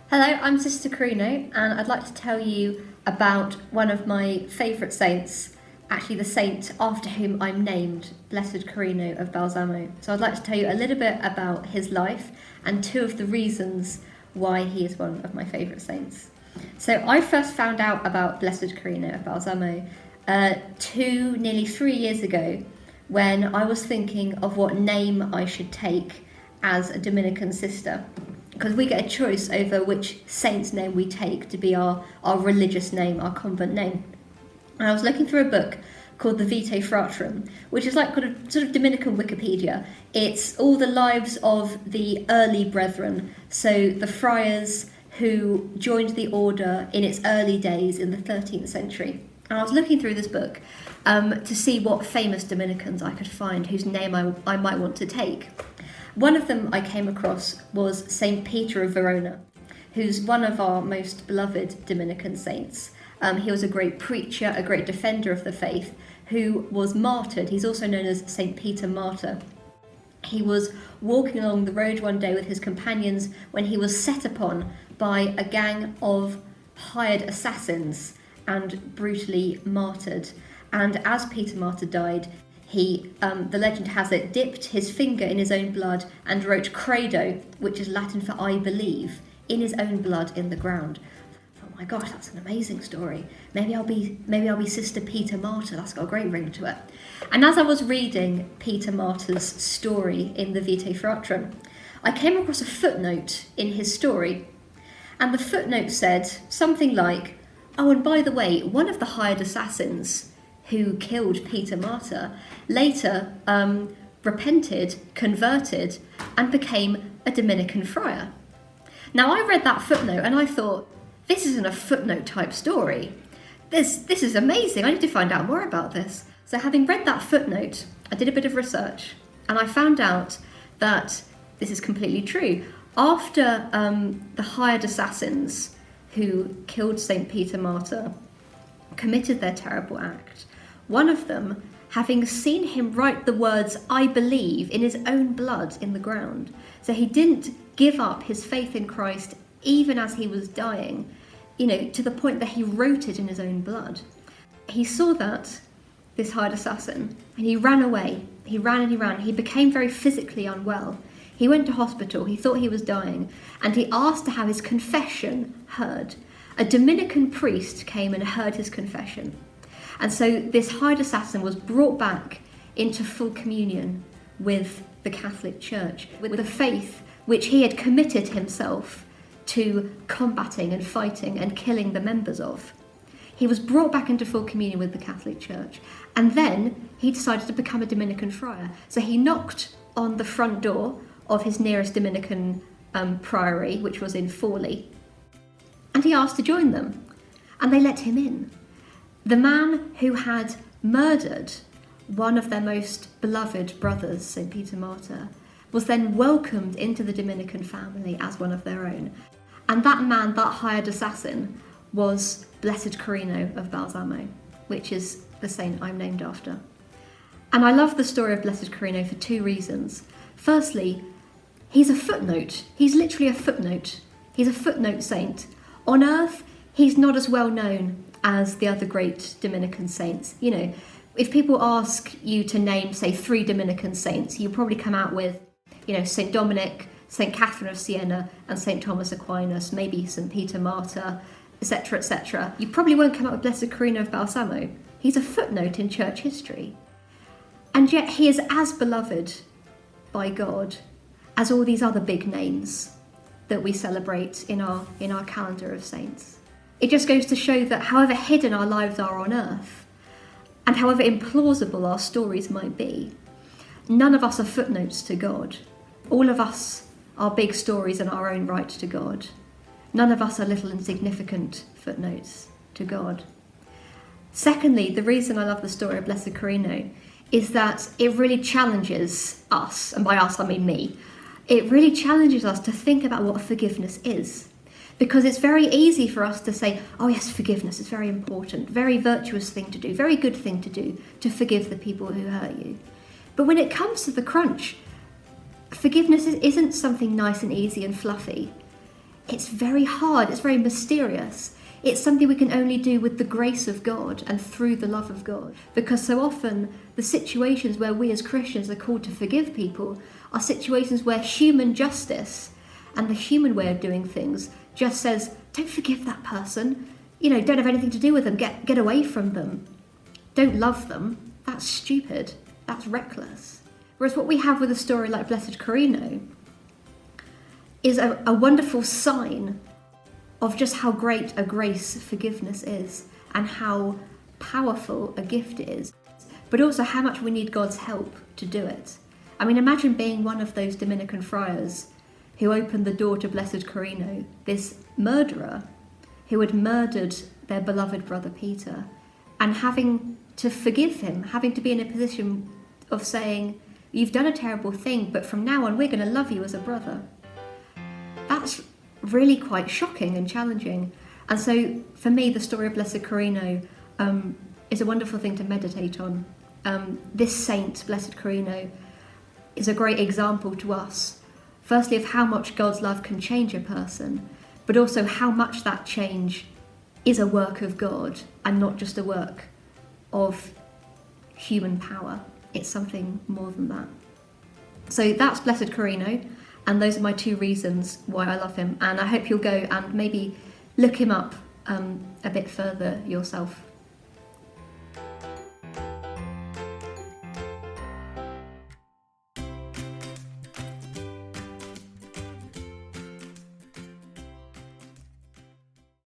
Hello, I'm Sister Carino, and I'd like to tell you about one of my favourite saints, actually the saint after whom I'm named, Blessed Carino of Balsamo. So I'd like to tell you a little bit about his life and two of the reasons why he is one of my favourite saints. So I first found out about Blessed Carino of Balsamo nearly 3 years ago, when I was thinking of what name I should take as a Dominican sister, because we get a choice over which saint's name we take to be our religious name, our convent name. And I was looking through a book called the Vitae Fratrum, which is like kind of sort of Dominican Wikipedia. It's all the lives of the early brethren, so the friars who joined the order in its early days in the 13th century. And I was looking through this book to see what famous Dominicans I could find whose name I might want to take. One of them I came across was Saint Peter of Verona, who's one of our most beloved Dominican saints. He was a great preacher, a great defender of the faith, who was martyred. He's also known as Saint Peter Martyr. He was walking along the road one day with his companions when he was set upon by a gang of hired assassins and brutally martyred. And as Peter Martyr died, he, the legend has it, dipped his finger in his own blood and wrote credo, which is Latin for I believe, in his own blood in the ground. Oh my gosh, that's an amazing story. Maybe I'll be Sister Peter Martyr. That's got a great ring to it. And as I was reading Peter Martyr's story in the Vitae Fratrum, I came across a footnote in his story. And the footnote said something like, oh, and by the way, one of the hired assassins who killed Peter Martyr later repented, converted, and became a Dominican friar. Now, I read that footnote and I thought, this isn't a footnote type story. This is amazing. I need to find out more about this. So having read that footnote, I did a bit of research and I found out that this is completely true. After the hired assassins who killed St. Peter Martyr committed their terrible act, one of them, having seen him write the words, I believe, in his own blood in the ground. So he didn't give up his faith in Christ even as he was dying, to the point that he wrote it in his own blood. He saw that, this hired assassin, and he ran away. He ran and he ran. He became very physically unwell. He went to hospital. He thought he was dying, and he asked to have his confession heard. A Dominican priest came and heard his confession. And so this hired assassin was brought back into full communion with the Catholic Church, with the faith which he had committed himself to combating and fighting and killing the members of. He was brought back into full communion with the Catholic Church. And then he decided to become a Dominican friar. So he knocked on the front door of his nearest Dominican priory, which was in Forlì, and he asked to join them. And they let him in. The man who had murdered one of their most beloved brothers, St. Peter Martyr, was then welcomed into the Dominican family as one of their own. And that man, that hired assassin, was Blessed Carino of Balsamo, which is the saint I'm named after. And I love the story of Blessed Carino for two reasons. Firstly, he's a footnote. He's literally a footnote. He's a footnote saint. On earth, he's not as well known as the other great Dominican saints. If people ask you to name, say, 3 Dominican saints, you'll probably come out with, St. Dominic, St. Catherine of Siena, and St. Thomas Aquinas, maybe St. Peter Martyr, etc., etc. You probably won't come up with Blessed Carino of Balsamo. He's a footnote in church history. And yet he is as beloved by God as all these other big names that we celebrate in our calendar of saints. It just goes to show that however hidden our lives are on earth, and however implausible our stories might be, none of us are footnotes to God. All of us are big stories in our own right to God. None of us are little insignificant footnotes to God. Secondly, the reason I love the story of Blessed Carino is that it really challenges us, and by us I mean me, it really challenges us to think about what forgiveness is. Because it's very easy for us to say, oh yes, forgiveness is very important, very virtuous thing to do, very good thing to do, to forgive the people who hurt you. But when it comes to the crunch, forgiveness isn't something nice and easy and fluffy. it's very hard, it's very mysterious. It's something we can only do with the grace of God and through the love of God. Because so often the situations where we as Christians are called to forgive people are situations where human justice and the human way of doing things just says, don't forgive that person, don't have anything to do with them, get away from them, don't love them. That's stupid, that's reckless. Whereas what we have with a story like Blessed Carino is a wonderful sign of just how great a grace forgiveness is and how powerful a gift it is, but also how much we need God's help to do it. I mean, imagine being one of those Dominican friars who opened the door to Blessed Carino, this murderer who had murdered their beloved brother Peter, and having to forgive him, having to be in a position of saying, you've done a terrible thing, but from now on we're going to love you as a brother. That's really quite shocking and challenging. And so for me, the story of Blessed Carino is a wonderful thing to meditate on. This saint, Blessed Carino, is a great example to us, firstly of how much God's love can change a person, but also how much that change is a work of God and not just a work of human power. It's something more than that. So that's Blessed Carino, and those are my 2 reasons why I love him, and I hope you'll go and maybe look him up a bit further yourself.